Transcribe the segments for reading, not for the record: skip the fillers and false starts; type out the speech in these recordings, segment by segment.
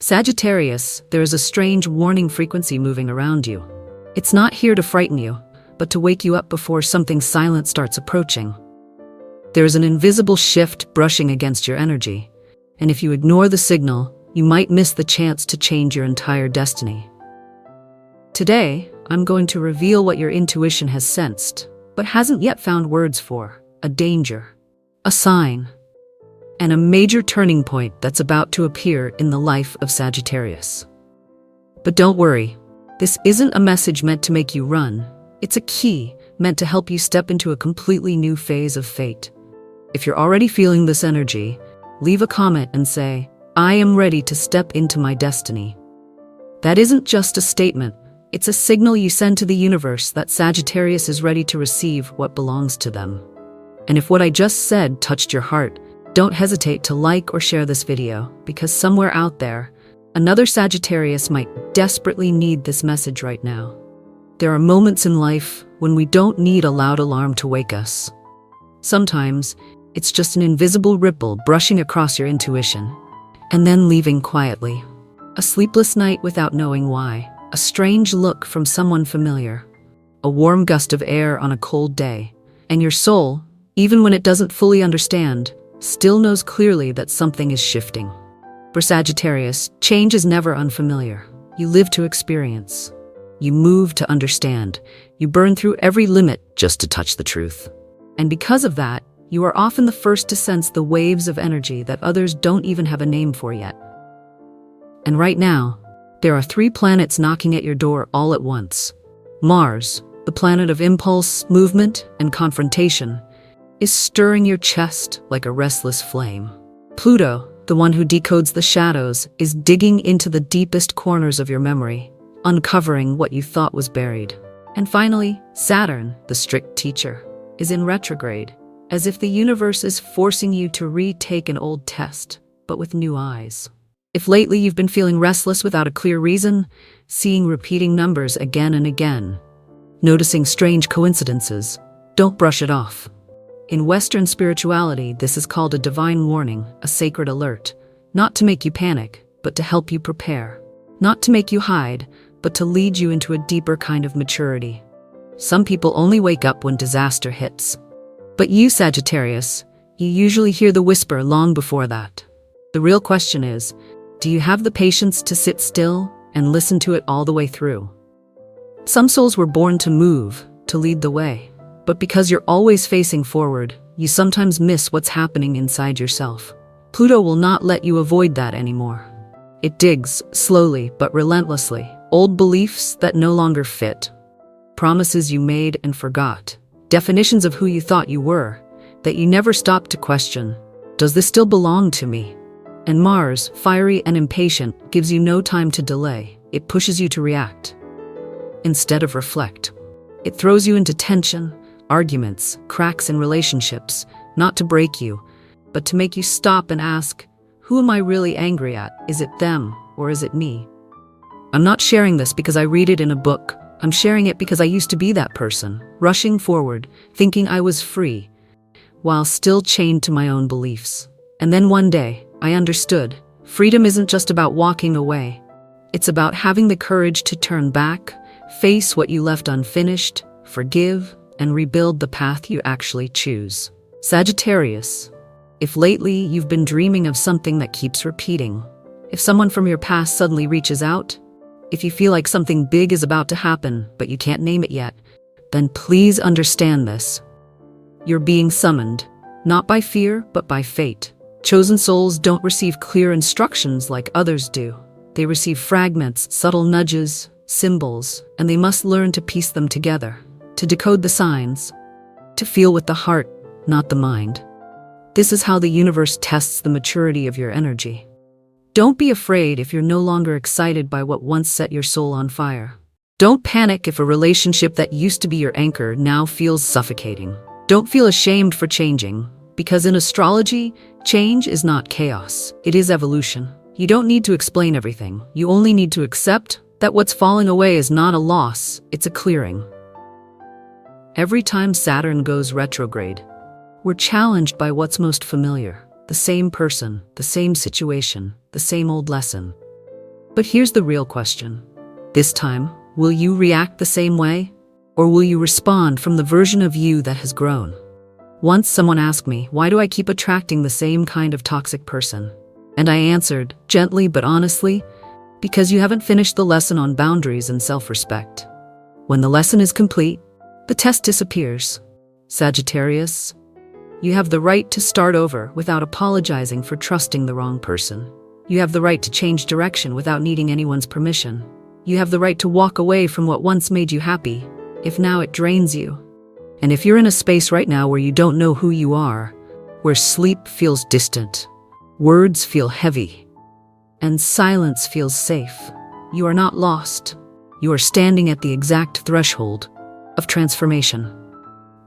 Sagittarius, there is a strange warning frequency moving around you. It's not here to frighten you, but to wake you up before something silent starts approaching. There is an invisible shift brushing against your energy, and if you ignore the signal, you might miss the chance to change your entire destiny. Today, I'm going to reveal what your intuition has sensed, but hasn't yet found words for: a danger, a sign, and a major turning point that's about to appear in the life of Sagittarius. But don't worry, this isn't a message meant to make you run. It's a key meant to help you step into a completely new phase of fate. If you're already feeling this energy, leave a comment and say, "I am ready to step into my destiny." That isn't just a statement, it's a signal you send to the universe that Sagittarius is ready to receive what belongs to them. And if what I just said touched your heart, don't hesitate to like or share this video, because somewhere out there, another Sagittarius might desperately need this message right now. There are moments in life when we don't need a loud alarm to wake us. Sometimes, it's just an invisible ripple brushing across your intuition, and then leaving quietly. A sleepless night without knowing why, a strange look from someone familiar, a warm gust of air on a cold day, and your soul, even when it doesn't fully understand, still knows clearly that something is shifting. For Sagittarius, change is never unfamiliar. You live to experience. You move to understand. You burn through every limit just to touch the truth. And because of that, you are often the first to sense the waves of energy that others don't even have a name for yet. And right now, there are 3 planets knocking at your door all at once. Mars, the planet of impulse, movement, and confrontation, is stirring your chest like a restless flame. Pluto, the one who decodes the shadows, is digging into the deepest corners of your memory, uncovering what you thought was buried. And finally, Saturn, the strict teacher, is in retrograde, as if the universe is forcing you to retake an old test, but with new eyes. If lately you've been feeling restless without a clear reason, seeing repeating numbers again and again, noticing strange coincidences, don't brush it off. In Western spirituality, this is called a divine warning, a sacred alert, not to make you panic, but to help you prepare. Not to make you hide, but to lead you into a deeper kind of maturity. Some people only wake up when disaster hits. But you, Sagittarius, you usually hear the whisper long before that. The real question is, do you have the patience to sit still and listen to it all the way through? Some souls were born to move, to lead the way. But because you're always facing forward, you sometimes miss what's happening inside yourself. Pluto will not let you avoid that anymore. It digs, slowly but relentlessly, old beliefs that no longer fit, promises you made and forgot, definitions of who you thought you were, that you never stopped to question. Does this still belong to me? And Mars, fiery and impatient, gives you no time to delay. It pushes you to react instead of reflect. It throws you into tension, arguments, cracks in relationships, not to break you, but to make you stop and ask, who am I really angry at? Is it them, or is it me? I'm not sharing this because I read it in a book. I'm sharing it because I used to be that person, rushing forward, thinking I was free, while still chained to my own beliefs. And then one day, I understood, freedom isn't just about walking away. It's about having the courage to turn back, face what you left unfinished, forgive, and rebuild the path you actually choose. Sagittarius, if lately you've been dreaming of something that keeps repeating, if someone from your past suddenly reaches out, if you feel like something big is about to happen, but you can't name it yet, then please understand this. You're being summoned, not by fear, but by fate. Chosen souls don't receive clear instructions like others do. They receive fragments, subtle nudges, symbols, and they must learn to piece them together, to decode the signs, to feel with the heart, not the mind. This is how the universe tests the maturity of your energy. Don't be afraid if you're no longer excited by what once set your soul on fire. Don't panic if a relationship that used to be your anchor now feels suffocating. Don't feel ashamed for changing, because in astrology, change is not chaos, it is evolution. You don't need to explain everything. You only need to accept that what's falling away is not a loss, it's a clearing. Every time Saturn goes retrograde, we're challenged by what's most familiar. The same person, the same situation, the same old lesson. But here's the real question. This time, will you react the same way? Or will you respond from the version of you that has grown? Once someone asked me, why do I keep attracting the same kind of toxic person? And I answered, gently but honestly, because you haven't finished the lesson on boundaries and self-respect. When the lesson is complete, the test disappears. Sagittarius, you have the right to start over without apologizing for trusting the wrong person. You have the right to change direction without needing anyone's permission. You have the right to walk away from what once made you happy, if now it drains you. And if you're in a space right now where you don't know who you are, where sleep feels distant, words feel heavy, and silence feels safe, you are not lost. You are standing at the exact threshold of transformation.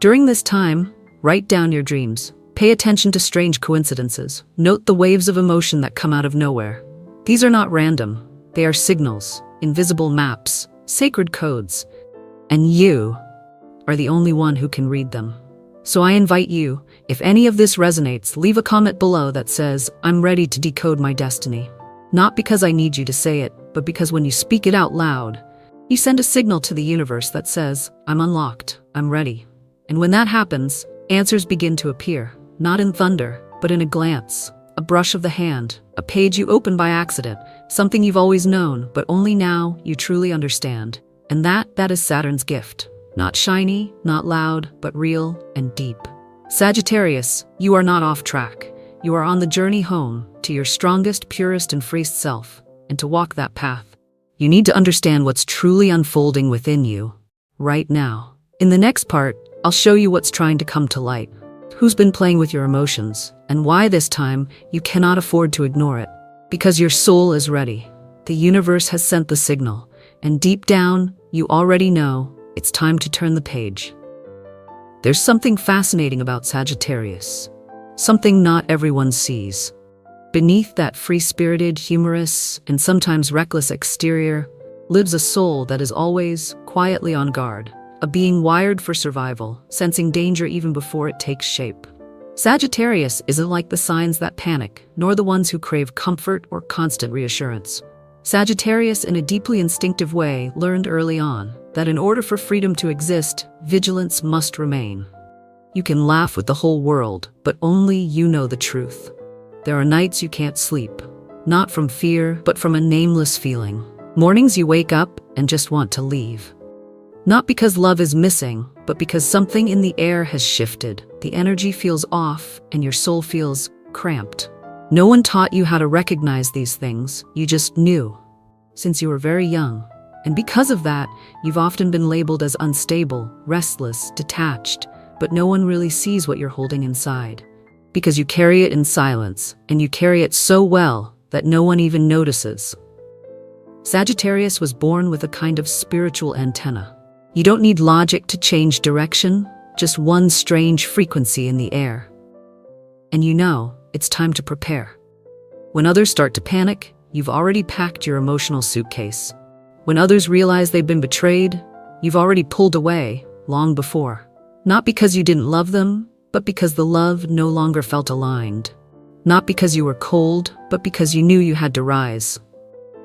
During this time, write down your dreams. Pay attention to strange coincidences. Note the waves of emotion that come out of nowhere. These are not random. They are signals, invisible maps, sacred codes. And you are the only one who can read them. So I invite you, if any of this resonates, leave a comment below that says, I'm ready to decode my destiny. Not because I need you to say it, but because when you speak it out loud, you send a signal to the universe that says, I'm unlocked, I'm ready. And when that happens, answers begin to appear, not in thunder, but in a glance, a brush of the hand, a page you open by accident, something you've always known, but only now you truly understand. And that is Saturn's gift. Not shiny, not loud, but real and deep. Sagittarius, you are not off track. You are on the journey home to your strongest, purest, and freest self. And to walk that path, you need to understand what's truly unfolding within you right now. In the next part, I'll show you what's trying to come to light, who's been playing with your emotions, and why this time you cannot afford to ignore it. Because your soul is ready. The universe has sent the signal, and deep down, you already know it's time to turn the page. There's something fascinating about Sagittarius, something not everyone sees. Beneath that free-spirited, humorous, and sometimes reckless exterior lives a soul that is always quietly on guard, a being wired for survival, sensing danger even before it takes shape. Sagittarius isn't like the signs that panic, nor the ones who crave comfort or constant reassurance. Sagittarius, in a deeply instinctive way, learned early on that in order for freedom to exist, vigilance must remain. You can laugh with the whole world, but only you know the truth. There are nights you can't sleep, not from fear, but from a nameless feeling. Mornings you wake up and just want to leave. Not because love is missing, but because something in the air has shifted. The energy feels off and your soul feels cramped. No one taught you how to recognize these things, you just knew, since you were very young. And because of that, you've often been labeled as unstable, restless, detached, but no one really sees what you're holding inside. Because you carry it in silence, and you carry it so well that no one even notices. Sagittarius was born with a kind of spiritual antenna. You don't need logic to change direction, just one strange frequency in the air. And you know, it's time to prepare. When others start to panic, you've already packed your emotional suitcase. When others realize they've been betrayed, you've already pulled away, long before. Not because you didn't love them, but because the love no longer felt aligned. Not because you were cold, but because you knew you had to rise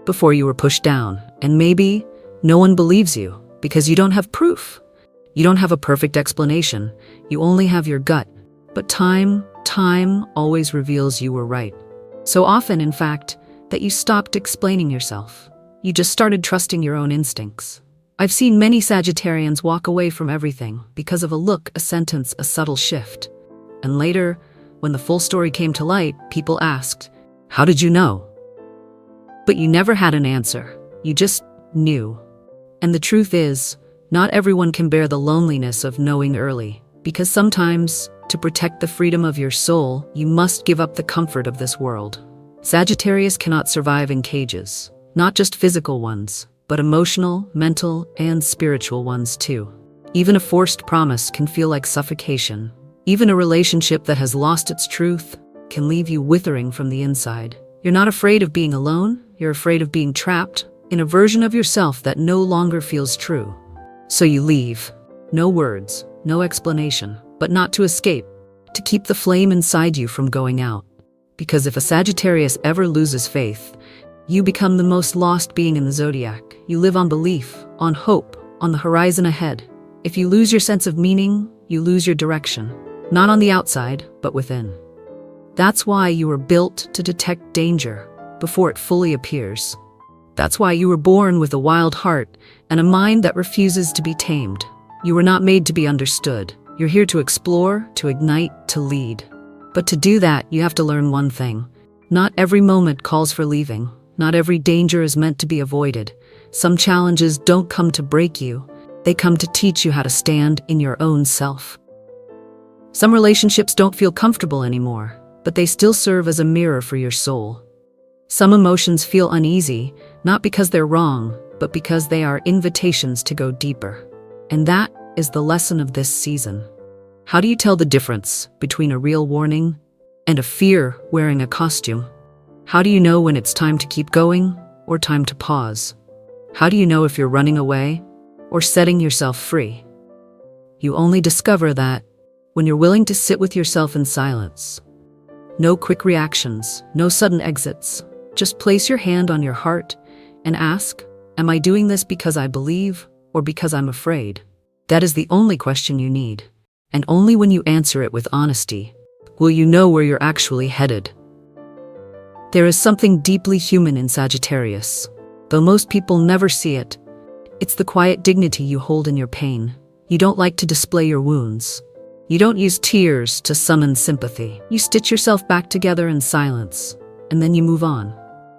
before you were pushed down. And maybe no one believes you because you don't have proof. You don't have a perfect explanation. You only have your gut. But time always reveals you were right. So often, in fact, that you stopped explaining yourself. You just started trusting your own instincts. I've seen many Sagittarians walk away from everything because of a look, a sentence, a subtle shift. And later, when the full story came to light, people asked, "How did you know?" But you never had an answer. You just knew. And the truth is, not everyone can bear the loneliness of knowing early, because sometimes, to protect the freedom of your soul, you must give up the comfort of this world. Sagittarius cannot survive in cages, not just physical ones, but emotional, mental, and spiritual ones too. Even a forced promise can feel like suffocation. Even a relationship that has lost its truth can leave you withering from the inside. You're not afraid of being alone, you're afraid of being trapped in a version of yourself that no longer feels true. So you leave. No words, no explanation, but not to escape, to keep the flame inside you from going out. Because if a Sagittarius ever loses faith, You become the most lost being in the Zodiac. You live on belief, on hope, on the horizon ahead. If you lose your sense of meaning, you lose your direction. Not on the outside, but within. That's why you were built to detect danger before it fully appears. That's why you were born with a wild heart and a mind that refuses to be tamed. You were not made to be understood. You're here to explore, to ignite, to lead. But to do that, you have to learn one thing. Not every moment calls for leaving. Not every danger is meant to be avoided. Some challenges don't come to break you. They come to teach you how to stand in your own self. Some relationships don't feel comfortable anymore, but they still serve as a mirror for your soul. Some emotions feel uneasy, not because they're wrong, but because they are invitations to go deeper. And that is the lesson of this season. How do you tell the difference between a real warning and a fear wearing a costume? How do you know when it's time to keep going or time to pause? How do you know if you're running away or setting yourself free? You only discover that when you're willing to sit with yourself in silence. No quick reactions, no sudden exits. Just place your hand on your heart and ask, am I doing this because I believe or because I'm afraid? That is the only question you need. And only when you answer it with honesty will you know where you're actually headed. There is something deeply human in Sagittarius. Though most people never see it, it's the quiet dignity you hold in your pain. You don't like to display your wounds. You don't use tears to summon sympathy. You stitch yourself back together in silence, and then you move on.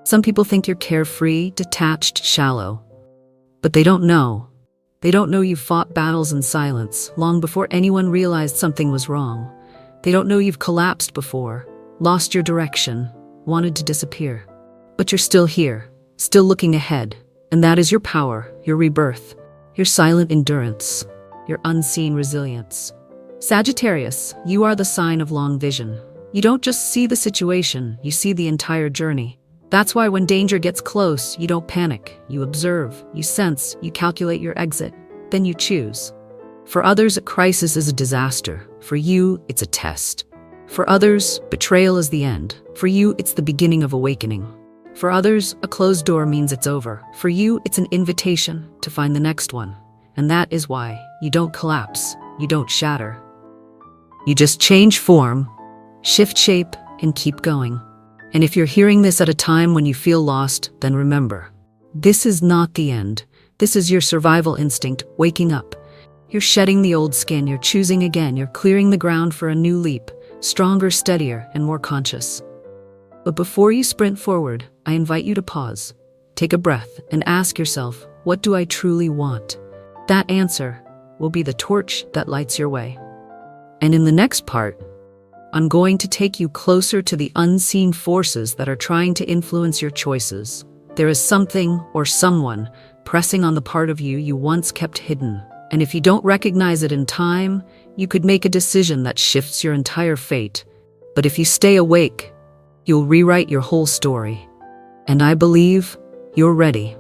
Some people think you're carefree, detached, shallow. But they don't know. They don't know you've fought battles in silence, long before anyone realized something was wrong. They don't know you've collapsed before, lost your direction, wanted to disappear. But you're still here, still looking ahead. And that is your power, your rebirth, your silent endurance, your unseen resilience. Sagittarius, you are the sign of long vision. You don't just see the situation, you see the entire journey. That's why when danger gets close, you don't panic. You observe, you sense, you calculate your exit, then you choose. For others, a crisis is a disaster. For you, it's a test. For others, betrayal is the end. For you, it's the beginning of awakening. For others, a closed door means it's over. For you, it's an invitation to find the next one. And that is why you don't collapse, you don't shatter. You just change form, shift shape, and keep going. And if you're hearing this at a time when you feel lost, then remember, this is not the end. This is your survival instinct waking up. You're shedding the old skin, you're choosing again, you're clearing the ground for a new leap, stronger, steadier, and more conscious. But before you sprint forward, I invite you to pause, take a breath, and ask yourself, what do I truly want? That answer will be the torch that lights your way. And in the next part, I'm going to take you closer to the unseen forces that are trying to influence your choices. There is something or someone pressing on the part of you you once kept hidden. And if you don't recognize it in time, you could make a decision that shifts your entire fate. But if you stay awake, you'll rewrite your whole story. And I believe you're ready.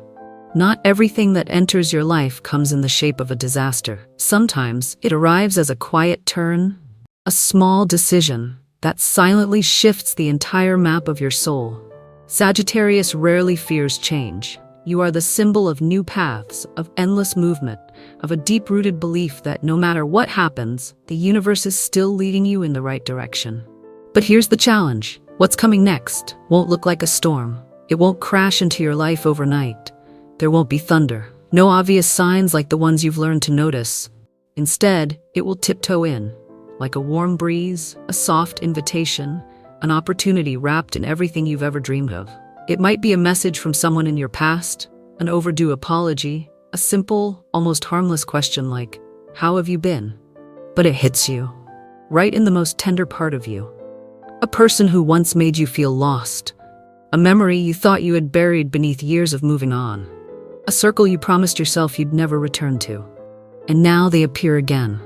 Not everything that enters your life comes in the shape of a disaster. Sometimes it arrives as a quiet turn, a small decision that silently shifts the entire map of your soul. Sagittarius rarely fears change. You are the symbol of new paths, of endless movement, of a deep-rooted belief that no matter what happens, the universe is still leading you in the right direction. But here's the challenge. What's coming next won't look like a storm. It won't crash into your life overnight. There won't be thunder. No obvious signs like the ones you've learned to notice. Instead, it will tiptoe in, like a warm breeze, a soft invitation, an opportunity wrapped in everything you've ever dreamed of. It might be a message from someone in your past, an overdue apology, a simple, almost harmless question like, how have you been? But it hits you, right in the most tender part of you. A person who once made you feel lost, a memory you thought you had buried beneath years of moving on, a circle you promised yourself you'd never return to. And now they appear again.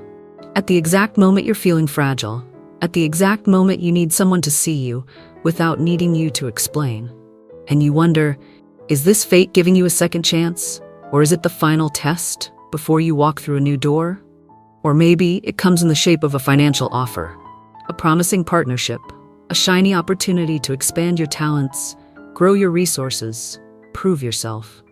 At the exact moment you're feeling fragile, at the exact moment you need someone to see you without needing you to explain. And you wonder, is this fate giving you a second chance? Or is it the final test before you walk through a new door? Or maybe it comes in the shape of a financial offer, a promising partnership, a shiny opportunity to expand your talents, grow your resources, prove yourself.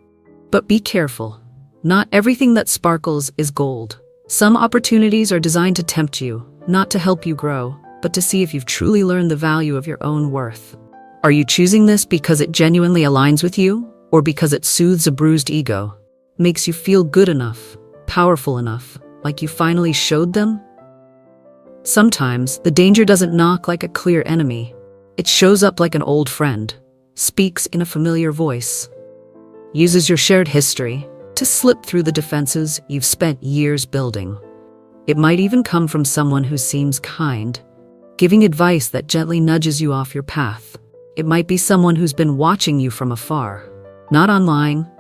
But be careful. Not everything that sparkles is gold. Some opportunities are designed to tempt you, not to help you grow, but to see if you've truly learned the value of your own worth. Are you choosing this because it genuinely aligns with you, or because it soothes a bruised ego, makes you feel good enough, powerful enough, like you finally showed them? Sometimes the danger doesn't knock like a clear enemy. It shows up like an old friend, speaks in a familiar voice, uses your shared history to slip through the defenses you've spent years building. It might even come from someone who seems kind, giving advice that gently nudges you off your path. It might be someone who's been watching you from afar, not online,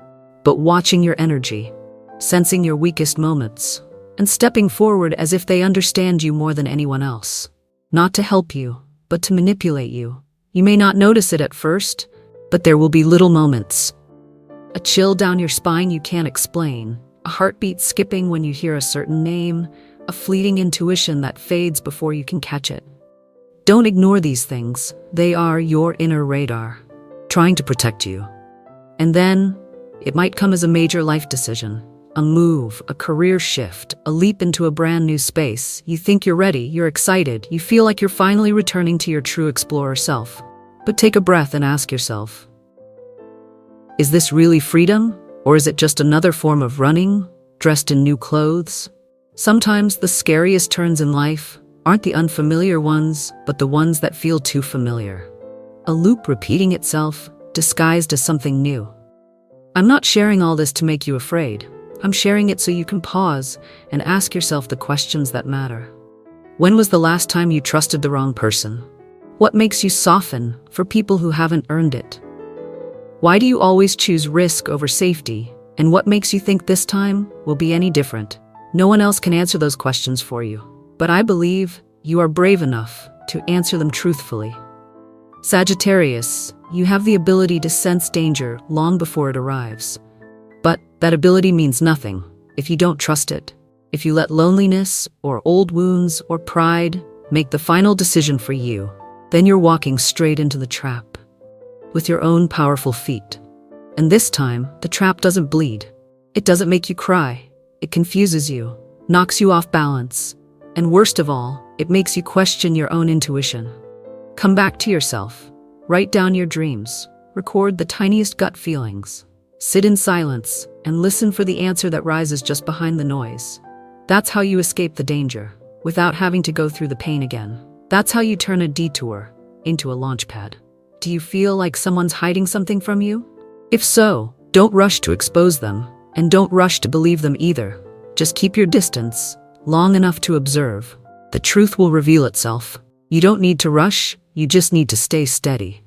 but watching your energy, sensing your weakest moments, and stepping forward as if they understand you more than anyone else. Not to help you, but to manipulate you. You may not notice it at first, but there will be little moments. A chill down your spine you can't explain, a heartbeat skipping when you hear a certain name, a fleeting intuition that fades before you can catch it. Don't ignore these things. They are your inner radar, trying to protect you. And then, it might come as a major life decision, a move, a career shift, a leap into a brand new space. You think you're ready, you're excited, you feel like you're finally returning to your true explorer self. But take a breath and ask yourself, is this really freedom, or is it just another form of running, dressed in new clothes? Sometimes the scariest turns in life aren't the unfamiliar ones, but the ones that feel too familiar. A loop repeating itself, disguised as something new. I'm not sharing all this to make you afraid. I'm sharing it so you can pause and ask yourself the questions that matter. When was the last time you trusted the wrong person? What makes you soften for people who haven't earned it? Why do you always choose risk over safety? And what makes you think this time will be any different? No one else can answer those questions for you. But I believe you are brave enough to answer them truthfully. Sagittarius, you have the ability to sense danger long before it arrives. But that ability means nothing if you don't trust it. If you let loneliness or old wounds or pride make the final decision for you, then you're walking straight into the trap with your own powerful feet. And this time, the trap doesn't bleed. It doesn't make you cry. It confuses you, knocks you off balance, and worst of all, it makes you question your own intuition. Come back to yourself. Write down your dreams. Record the tiniest gut feelings. Sit in silence and listen for the answer that rises just behind the noise. That's how you escape the danger, without having to go through the pain again. That's how you turn a detour into a launchpad. Do you feel like someone's hiding something from you? If so, don't rush to expose them, and don't rush to believe them either. Just keep your distance, long enough to observe. The truth will reveal itself. You don't need to rush, you just need to stay steady.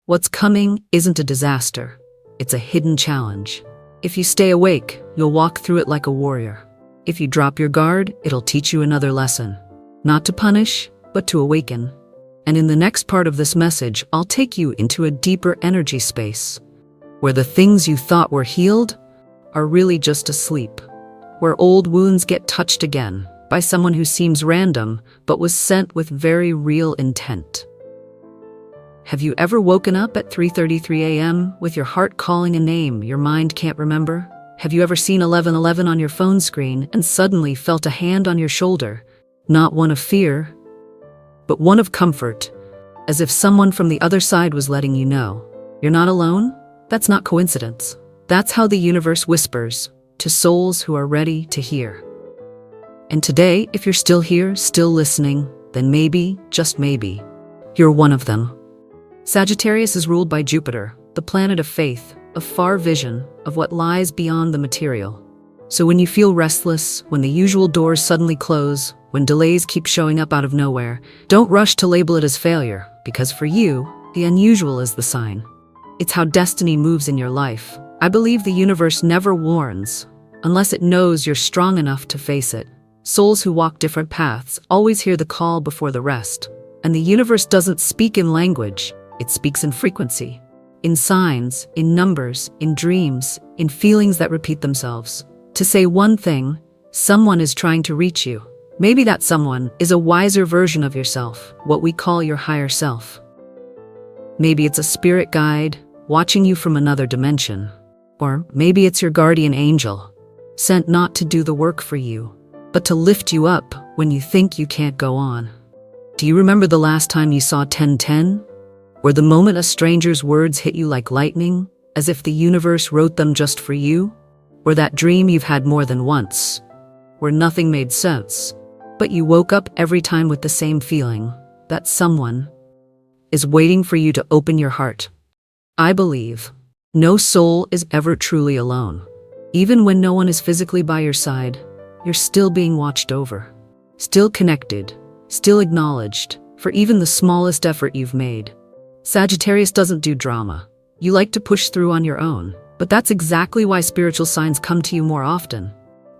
What's coming isn't a disaster, it's a hidden challenge. If you stay awake, you'll walk through it like a warrior. If you drop your guard, it'll teach you another lesson. Not to punish, but to awaken. And in the next part of this message, I'll take you into a deeper energy space, where the things you thought were healed are really just asleep, where old wounds get touched again by someone who seems random but was sent with very real intent. Have you ever woken up at 3:33 a.m. with your heart calling a name your mind can't remember? Have you ever seen 1111 on your phone screen and suddenly felt a hand on your shoulder, not one of fear, but one of comfort, as if someone from the other side was letting you know, you're not alone? That's not coincidence. That's how the universe whispers to souls who are ready to hear. And today, if you're still here, still listening, then maybe, just maybe, you're one of them. Sagittarius is ruled by Jupiter, the planet of faith, of far vision, of what lies beyond the material. So when you feel restless, when the usual doors suddenly close, when delays keep showing up out of nowhere, don't rush to label it as failure, because for you, the unusual is the sign. It's how destiny moves in your life. I believe the universe never warns, unless it knows you're strong enough to face it. Souls who walk different paths always hear the call before the rest. And the universe doesn't speak in language, it speaks in frequency. In signs, in numbers, in dreams, in feelings that repeat themselves. To say one thing, someone is trying to reach you. Maybe that someone is a wiser version of yourself, what we call your higher self. Maybe it's a spirit guide, watching you from another dimension. Or maybe it's your guardian angel, sent not to do the work for you, but to lift you up when you think you can't go on. Do you remember the last time you saw 1010? Or the moment a stranger's words hit you like lightning, as if the universe wrote them just for you? Or that dream you've had more than once, where nothing made sense, but you woke up every time with the same feeling that someone is waiting for you to open your heart? I believe no soul is ever truly alone. Even when no one is physically by your side, you're still being watched over, still connected, still acknowledged for even the smallest effort you've made. Sagittarius doesn't do drama. You like to push through on your own, but that's exactly why spiritual signs come to you more often,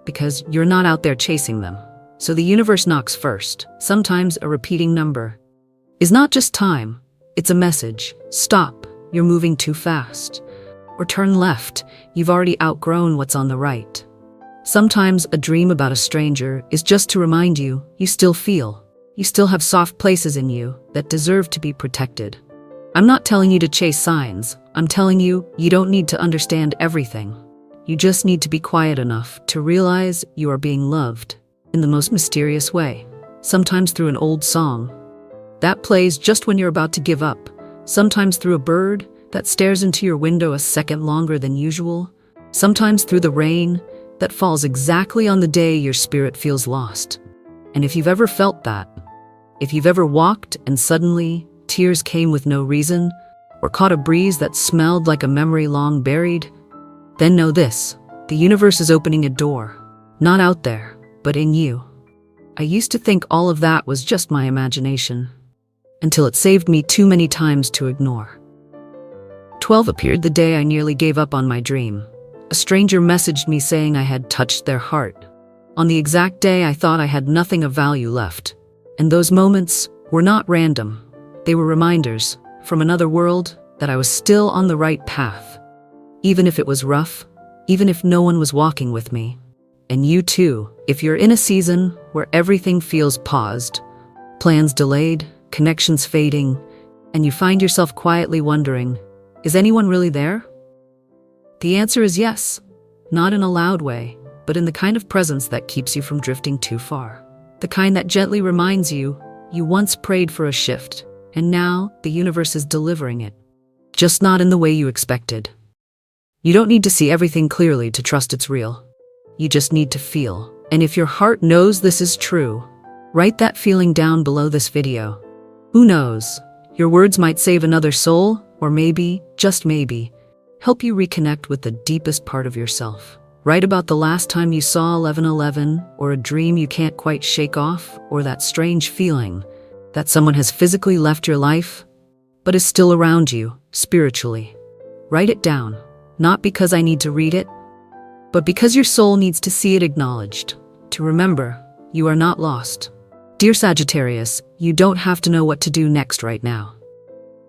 because you're not out there chasing them. So the universe knocks first. Sometimes a repeating number is not just time, it's a message. Stop, you're moving too fast. Or turn left, you've already outgrown what's on the right. Sometimes a dream about a stranger is just to remind you still feel. You still have soft places in you that deserve to be protected. I'm not telling you to chase signs. I'm telling you, you don't need to understand everything. You just need to be quiet enough to realize you are being loved in the most mysterious way. Sometimes through an old song that plays just when you're about to give up. Sometimes through a bird that stares into your window a second longer than usual. Sometimes through the rain that falls exactly on the day your spirit feels lost. And if you've ever felt that, if you've ever walked and suddenly tears came with no reason, or caught a breeze that smelled like a memory long buried, then know this: the universe is opening a door, not out there, but in you. I used to think all of that was just my imagination, until it saved me too many times to ignore. 12 appeared the day I nearly gave up on my dream. A stranger messaged me saying I had touched their heart, on the exact day I thought I had nothing of value left. And those moments were not random. They were reminders from another world that I was still on the right path, even if it was rough, even if no one was walking with me. And you too, if you're in a season where everything feels paused, plans delayed, connections fading, and you find yourself quietly wondering, is anyone really there? The answer is yes, not in a loud way, but in the kind of presence that keeps you from drifting too far. The kind that gently reminds you once prayed for a shift, and now the universe is delivering it. Just not in the way you expected. You don't need to see everything clearly to trust it's real. You just need to feel. And if your heart knows this is true, write that feeling down below this video. Who knows? Your words might save another soul, or maybe, just maybe, help you reconnect with the deepest part of yourself. Write about the last time you saw 1111, or a dream you can't quite shake off, or that strange feeling that someone has physically left your life, but is still around you, spiritually. Write it down, not because I need to read it, but because your soul needs to see it acknowledged, to remember you are not lost. Dear Sagittarius, you don't have to know what to do next right now.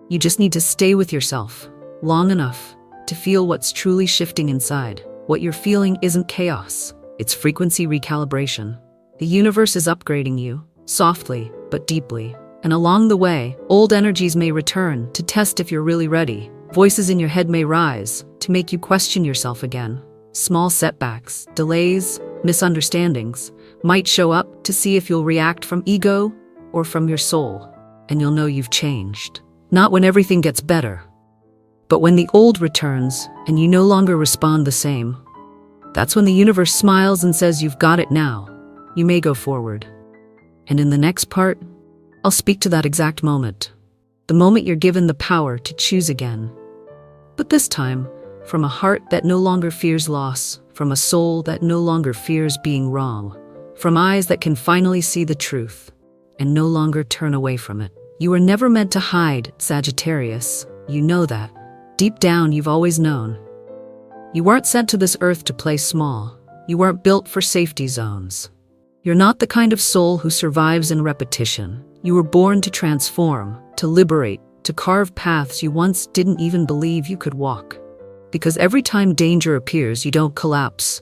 You just need to stay with yourself long enough to feel what's truly shifting inside. What you're feeling isn't chaos, it's frequency recalibration. The universe is upgrading you, softly but deeply. And along the way, old energies may return to test if you're really ready. Voices in your head may rise to make you question yourself again. Small setbacks, delays, misunderstandings might show up to see if you'll react from ego or from your soul. And you'll know you've changed. Not when everything gets better, but when the old returns and you no longer respond the same. That's when the universe smiles and says you've got it now. You may go forward. And in the next part, I'll speak to that exact moment. The moment you're given the power to choose again. But this time, from a heart that no longer fears loss, from a soul that no longer fears being wrong, from eyes that can finally see the truth and no longer turn away from it. You were never meant to hide, Sagittarius. You know that. Deep down, you've always known. You weren't sent to this earth to play small. You weren't built for safety zones. You're not the kind of soul who survives in repetition. You were born to transform, to liberate, to carve paths you once didn't even believe you could walk. Because every time danger appears, you don't collapse.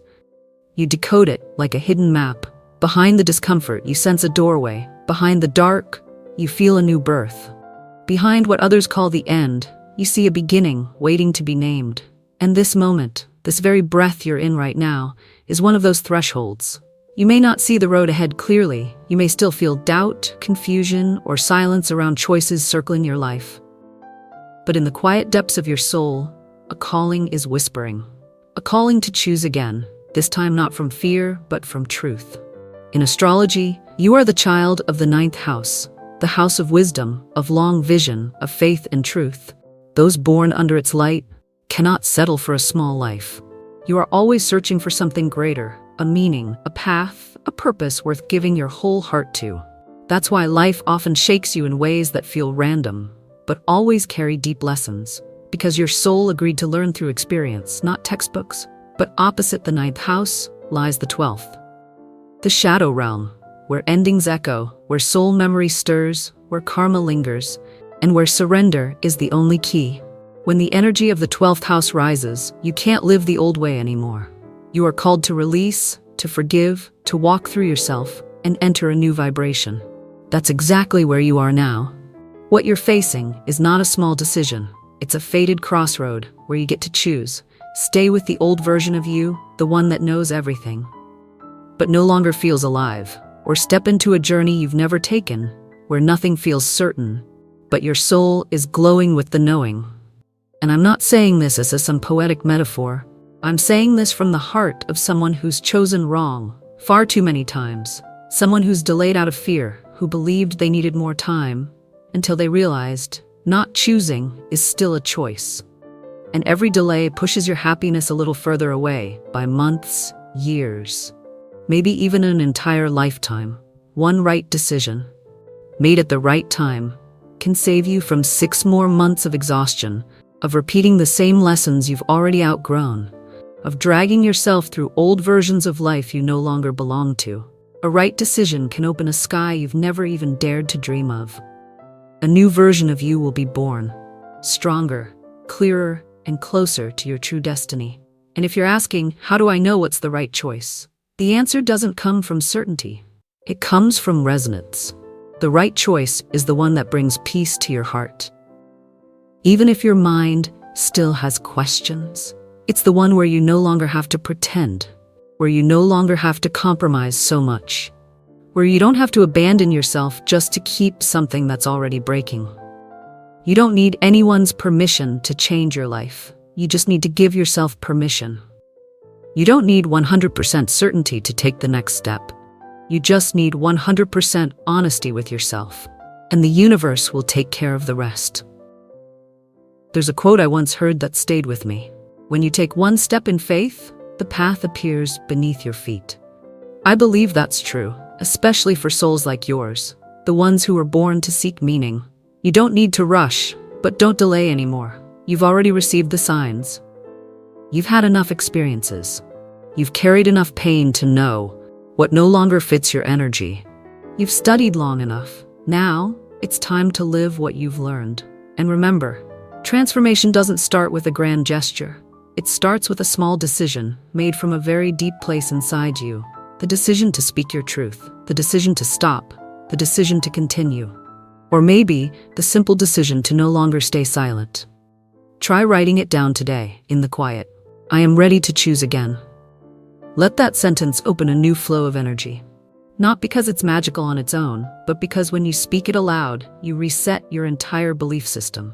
You decode it like a hidden map. Behind the discomfort, you sense a doorway. Behind the dark, you feel a new birth. Behind what others call the end, You see a beginning waiting to be named. And this moment, this very breath you're in right now, is one of those thresholds. You may not see the road ahead clearly. You may still feel doubt, confusion, or silence around choices circling your life. But in the quiet depths of your soul, a calling is whispering. A calling to choose again, this time not from fear, but from truth. In astrology, you are the child of the ninth house, the house of wisdom, of long vision, of faith and truth. Those born under its light cannot settle for a small life. You are always searching for something greater, a meaning, a path, a purpose worth giving your whole heart to. That's why life often shakes you in ways that feel random, but always carry deep lessons. Because your soul agreed to learn through experience, not textbooks. But opposite the ninth house lies the 12th. The shadow realm, where endings echo, where soul memory stirs, where karma lingers, and where surrender is the only key. When the energy of the 12th house rises, you can't live the old way anymore. You are called to release, to forgive, to walk through yourself, and enter a new vibration. That's exactly where you are now. What you're facing is not a small decision. It's a fated crossroad where you get to choose. Stay with the old version of you, the one that knows everything, but no longer feels alive, or step into a journey you've never taken, where nothing feels certain, but your soul is glowing with the knowing. And I'm not saying this as some poetic metaphor. I'm saying this from the heart of someone who's chosen wrong far too many times. Someone who's delayed out of fear, who believed they needed more time, until they realized not choosing is still a choice. And every delay pushes your happiness a little further away by months, years, maybe even an entire lifetime. One right decision, made at the right time, can save you from 6 more months of exhaustion, of repeating the same lessons you've already outgrown, of dragging yourself through old versions of life you no longer belong to. A right decision can open a sky you've never even dared to dream of. A new version of you will be born, stronger, clearer, and closer to your true destiny. And if you're asking, how do I know what's the right choice? The answer doesn't come from certainty. It comes from resonance. The right choice is the one that brings peace to your heart. Even if your mind still has questions, it's the one where you no longer have to pretend, where you no longer have to compromise so much, where you don't have to abandon yourself just to keep something that's already breaking. You don't need anyone's permission to change your life. You just need to give yourself permission. You don't need 100% certainty to take the next step. You just need 100% honesty with yourself, and the universe will take care of the rest. There's a quote I once heard that stayed with me. When you take one step in faith, the path appears beneath your feet. I believe that's true, especially for souls like yours, the ones who were born to seek meaning. You don't need to rush, but don't delay anymore. You've already received the signs. You've had enough experiences. You've carried enough pain to know what no longer fits your energy. You've studied long enough. Now, it's time to live what you've learned. And remember, transformation doesn't start with a grand gesture. It starts with a small decision made from a very deep place inside you. The decision to speak your truth. The decision to stop. The decision to continue. Or maybe the simple decision to no longer stay silent. Try writing it down today, in the quiet. I am ready to choose again. Let that sentence open a new flow of energy. Not because it's magical on its own, but because when you speak it aloud, you reset your entire belief system.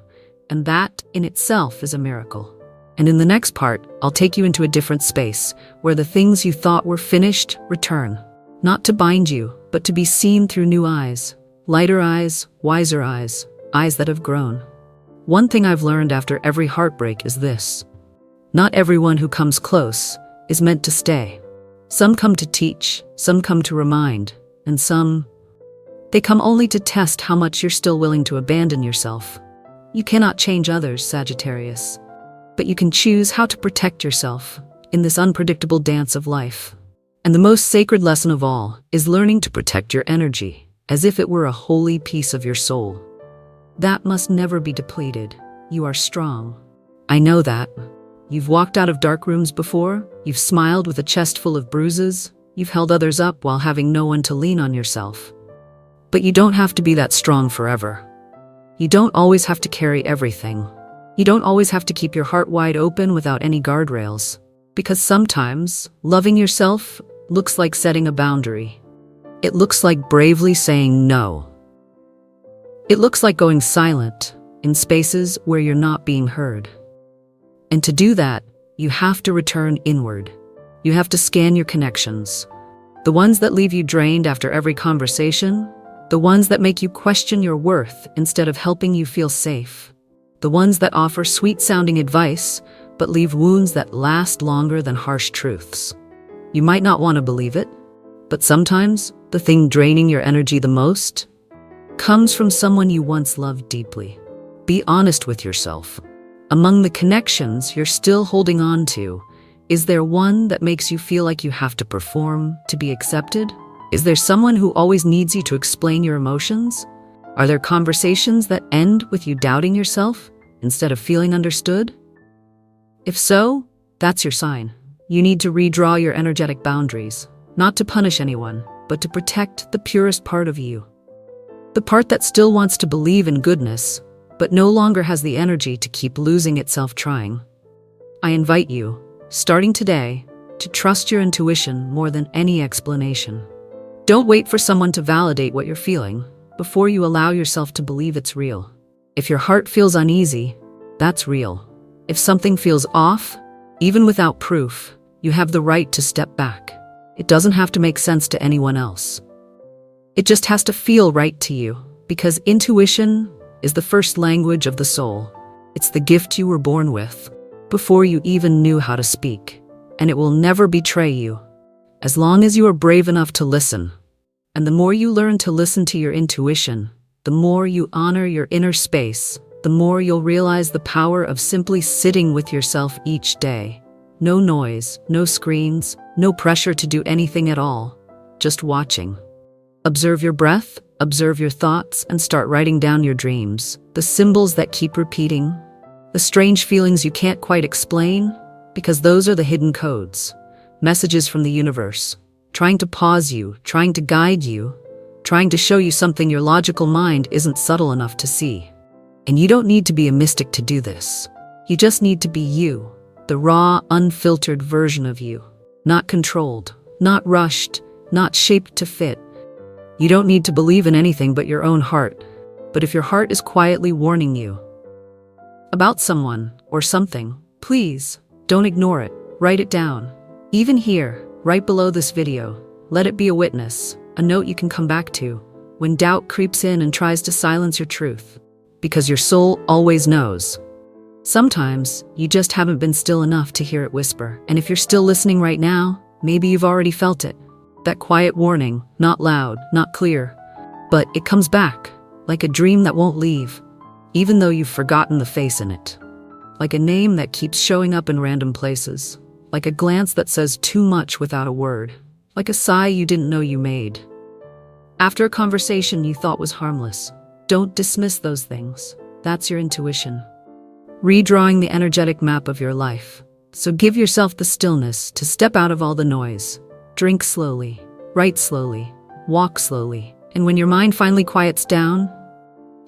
And that, in itself, is a miracle. And in the next part, I'll take you into a different space, where the things you thought were finished return. Not to bind you, but to be seen through new eyes. Lighter eyes, wiser eyes, eyes that have grown. One thing I've learned after every heartbreak is this. Not everyone who comes close is meant to stay. Some come to teach, some come to remind, and some, they come only to test how much you're still willing to abandon yourself. You cannot change others, Sagittarius, but you can choose how to protect yourself in this unpredictable dance of life. And the most sacred lesson of all is learning to protect your energy, as if it were a holy piece of your soul. That must never be depleted. You are strong. I know that. You've walked out of dark rooms before. You've smiled with a chest full of bruises. You've held others up while having no one to lean on yourself. But you don't have to be that strong forever. You don't always have to carry everything. You don't always have to keep your heart wide open without any guardrails. Because sometimes, loving yourself looks like setting a boundary. It looks like bravely saying no. It looks like going silent in spaces where you're not being heard. And to do that, you have to return inward. You have to scan your connections. The ones that leave you drained after every conversation, the ones that make you question your worth instead of helping you feel safe, the ones that offer sweet-sounding advice but leave wounds that last longer than harsh truths. You might not want to believe it, but sometimes the thing draining your energy the most comes from someone you once loved deeply. Be honest with yourself. Among the connections you're still holding on to, is there one that makes you feel like you have to perform to be accepted? Is there someone who always needs you to explain your emotions? Are there conversations that end with you doubting yourself instead of feeling understood? If so, that's your sign. You need to redraw your energetic boundaries, not to punish anyone, but to protect the purest part of you. The part that still wants to believe in goodness, but no longer has the energy to keep losing itself trying. I invite you, starting today, to trust your intuition more than any explanation. Don't wait for someone to validate what you're feeling before you allow yourself to believe it's real. If your heart feels uneasy, that's real. If something feels off, even without proof, you have the right to step back. It doesn't have to make sense to anyone else. It just has to feel right to you, because intuition is the first language of the soul. It's the gift you were born with, before you even knew how to speak, and it will never betray you, as long as you are brave enough to listen. And the more you learn to listen to your intuition, the more you honor your inner space, the more you'll realize the power of simply sitting with yourself each day. No noise, no screens, no pressure to do anything at all, just watching. Observe your breath, observe your thoughts, and start writing down your dreams, the symbols that keep repeating, the strange feelings you can't quite explain, because those are the hidden codes, messages from the universe, trying to pause you, trying to guide you, trying to show you something your logical mind isn't subtle enough to see. And you don't need to be a mystic to do this. You just need to be you, the raw, unfiltered version of you, not controlled, not rushed, not shaped to fit. You don't need to believe in anything but your own heart. But if your heart is quietly warning you about someone or something, please don't ignore it. Write it down. Even here, right below this video, let it be a witness, a note you can come back to when doubt creeps in and tries to silence your truth. Because your soul always knows. Sometimes, you just haven't been still enough to hear it whisper. And if you're still listening right now, maybe you've already felt it. That quiet warning, not loud, not clear, but it comes back, like a dream that won't leave, even though you've forgotten the face in it. Like a name that keeps showing up in random places. Like a glance that says too much without a word. Like a sigh you didn't know you made. After a conversation you thought was harmless. Don't dismiss those things. That's your intuition. Redrawing the energetic map of your life. So give yourself the stillness to step out of all the noise. Drink slowly, write slowly, walk slowly. And when your mind finally quiets down,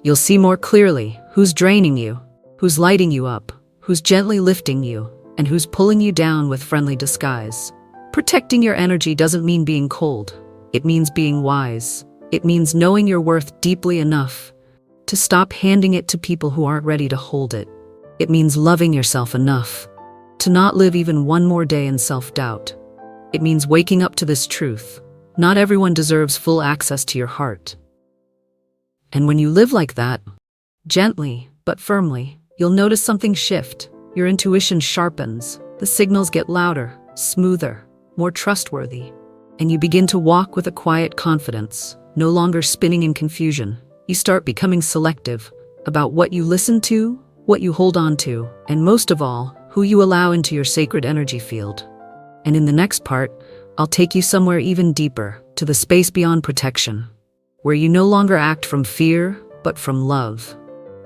you'll see more clearly who's draining you, who's lighting you up, who's gently lifting you, and who's pulling you down with friendly disguise. Protecting your energy doesn't mean being cold. It means being wise. It means knowing your worth deeply enough to stop handing it to people who aren't ready to hold it. It means loving yourself enough to not live even one more day in self-doubt. It means waking up to this truth. Not everyone deserves full access to your heart. And when you live like that, gently but firmly, you'll notice something shift. Your intuition sharpens. The signals get louder, smoother, more trustworthy. And you begin to walk with a quiet confidence, no longer spinning in confusion. You start becoming selective about what you listen to, what you hold on to, and most of all, who you allow into your sacred energy field. And in the next part, I'll take you somewhere even deeper, to the space beyond protection, where you no longer act from fear, but from love,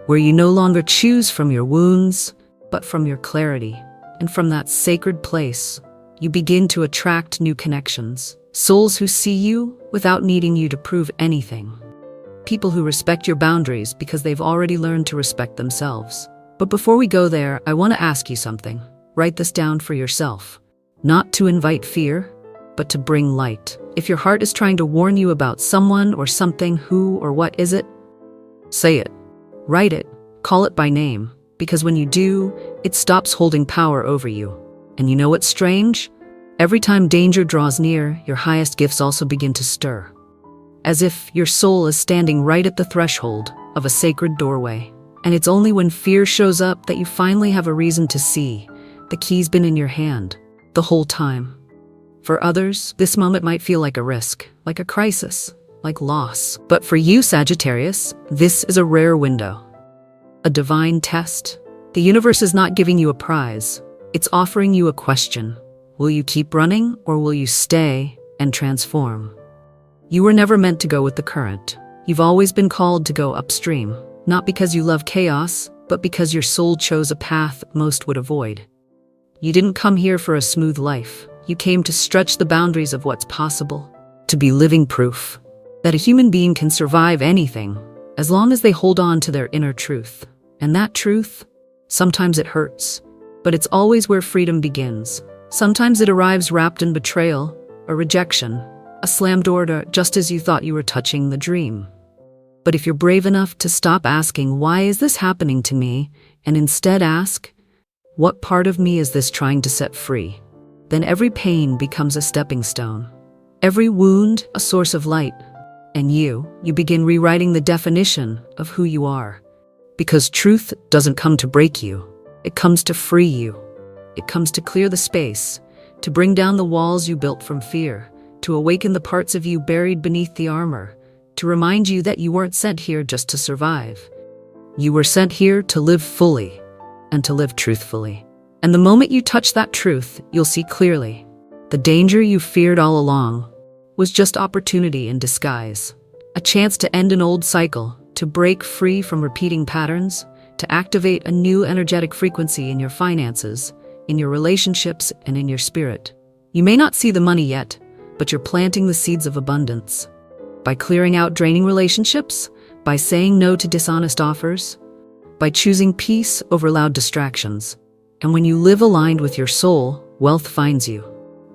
where you no longer choose from your wounds, but from your clarity. And from that sacred place, you begin to attract new connections, souls who see you without needing you to prove anything. People who respect your boundaries because they've already learned to respect themselves. But before we go there, I want to ask you something. Write this down for yourself. Not to invite fear, but to bring light. If your heart is trying to warn you about someone or something, who or what is it? Say it. Write it. Call it by name. Because when you do, it stops holding power over you. And you know what's strange? Every time danger draws near, your highest gifts also begin to stir. As if your soul is standing right at the threshold of a sacred doorway. And it's only when fear shows up that you finally have a reason to see. The key's been in your hand the whole time. For others, this moment might feel like a risk, like a crisis, like loss. But for you, Sagittarius, this is a rare window. A divine test. The universe is not giving you a prize. It's offering you a question. Will you keep running, or will you stay and transform? You were never meant to go with the current. You've always been called to go upstream, not because you love chaos, but because your soul chose a path most would avoid. You didn't come here for a smooth life. You came to stretch the boundaries of what's possible, to be living proof that a human being can survive anything as long as they hold on to their inner truth. And that truth, sometimes it hurts, but it's always where freedom begins. Sometimes it arrives wrapped in betrayal, or rejection, a slammed door just as you thought you were touching the dream. But if you're brave enough to stop asking, why is this happening to me, and instead ask, what part of me is this trying to set free? Then every pain becomes a stepping stone. Every wound, a source of light. And you begin rewriting the definition of who you are. Because truth doesn't come to break you. It comes to free you. It comes to clear the space, to bring down the walls you built from fear, to awaken the parts of you buried beneath the armor, to remind you that you weren't sent here just to survive. You were sent here to live fully and to live truthfully. And the moment you touch that truth, you'll see clearly. The danger you feared all along was just opportunity in disguise. A chance to end an old cycle, to break free from repeating patterns, to activate a new energetic frequency in your finances, in your relationships, and in your spirit. You may not see the money yet, but you're planting the seeds of abundance. By clearing out draining relationships, by saying no to dishonest offers, by choosing peace over loud distractions. And when you live aligned with your soul, wealth finds you.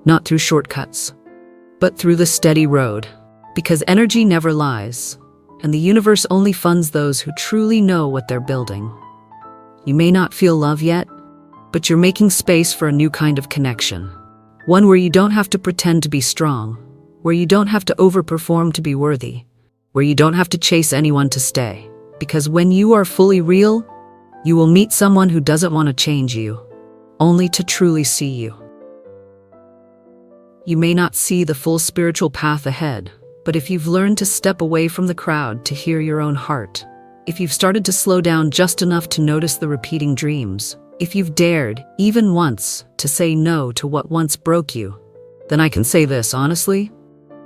Not through shortcuts, but through the steady road. Because energy never lies, and the universe only funds those who truly know what they're building. You may not feel love yet, but you're making space for a new kind of connection. One where you don't have to pretend to be strong, where you don't have to overperform to be worthy, where you don't have to chase anyone to stay. Because when you are fully real, you will meet someone who doesn't want to change you, only to truly see you. You may not see the full spiritual path ahead, but if you've learned to step away from the crowd to hear your own heart, if you've started to slow down just enough to notice the repeating dreams, if you've dared, even once, to say no to what once broke you, then I can say this honestly,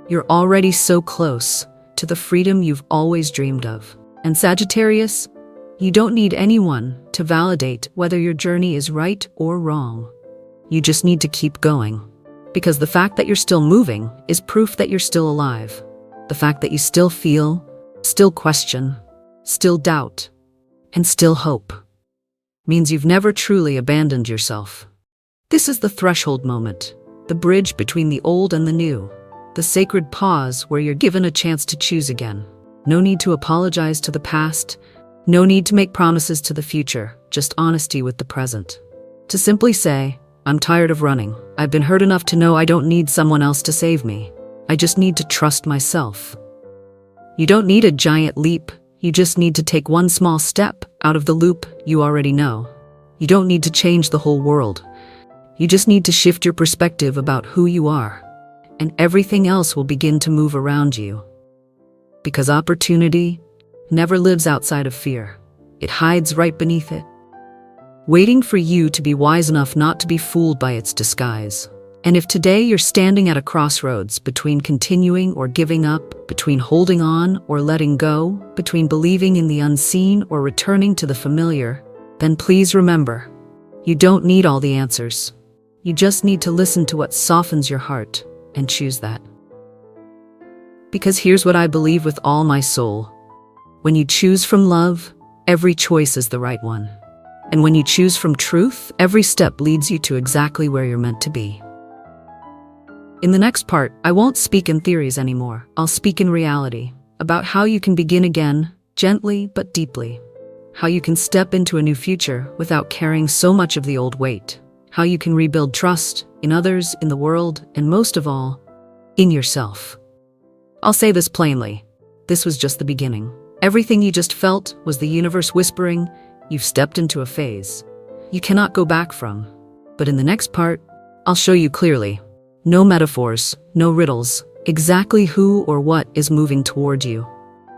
you're already so close to the freedom you've always dreamed of. And Sagittarius, you don't need anyone to validate whether your journey is right or wrong. You just need to keep going. Because the fact that you're still moving is proof that you're still alive. The fact that you still feel, still question, still doubt, and still hope means you've never truly abandoned yourself. This is the threshold moment, the bridge between the old and the new, the sacred pause where you're given a chance to choose again. No need to apologize to the past, no need to make promises to the future, just honesty with the present. To simply say, I'm tired of running. I've been hurt enough to know I don't need someone else to save me. I just need to trust myself. You don't need a giant leap. You just need to take one small step out of the loop you already know. You don't need to change the whole world. You just need to shift your perspective about who you are, and everything else will begin to move around you. Because opportunity never lives outside of fear. It hides right beneath it, waiting for you to be wise enough not to be fooled by its disguise. And if today you're standing at a crossroads between continuing or giving up, between holding on or letting go, between believing in the unseen or returning to the familiar, then please remember, you don't need all the answers. You just need to listen to what softens your heart and choose that. Because here's what I believe with all my soul. When you choose from love, every choice is the right one. And when you choose from truth, every step leads you to exactly where you're meant to be. In the next part, I won't speak in theories anymore. I'll speak in reality, about how you can begin again, gently but deeply. How you can step into a new future without carrying so much of the old weight. How you can rebuild trust in others, in the world, and most of all, in yourself. I'll say this plainly. This was just the beginning. Everything you just felt was the universe whispering, you've stepped into a phase you cannot go back from. But in the next part, I'll show you clearly. No metaphors, no riddles, exactly who or what is moving toward you.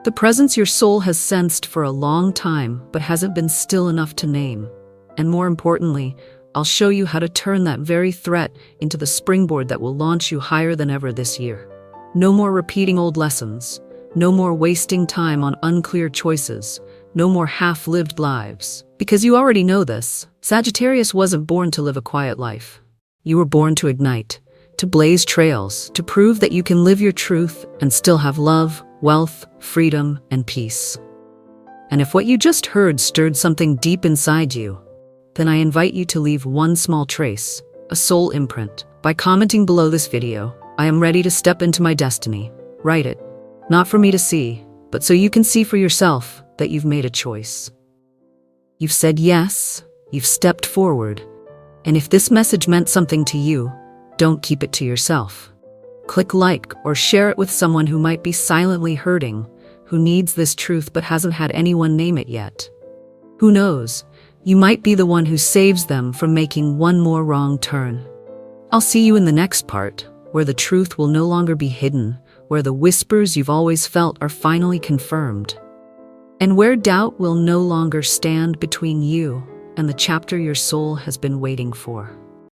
The presence your soul has sensed for a long time but hasn't been still enough to name. And more importantly, I'll show you how to turn that very threat into the springboard that will launch you higher than ever this year. No more repeating old lessons. No more wasting time on unclear choices. No more half-lived lives. Because you already know this, Sagittarius wasn't born to live a quiet life. You were born to ignite, to blaze trails, to prove that you can live your truth and still have love, wealth, freedom, and peace. And if what you just heard stirred something deep inside you, then I invite you to leave one small trace, a soul imprint. By commenting below this video, I am ready to step into my destiny. Write it, not for me to see, but so you can see for yourself that you've made a choice. You've said yes, you've stepped forward, and if this message meant something to you, don't keep it to yourself. Click like or share it with someone who might be silently hurting, who needs this truth but hasn't had anyone name it yet. Who knows, you might be the one who saves them from making one more wrong turn. I'll see you in the next part, where the truth will no longer be hidden, where the whispers you've always felt are finally confirmed, and where doubt will no longer stand between you and the chapter your soul has been waiting for.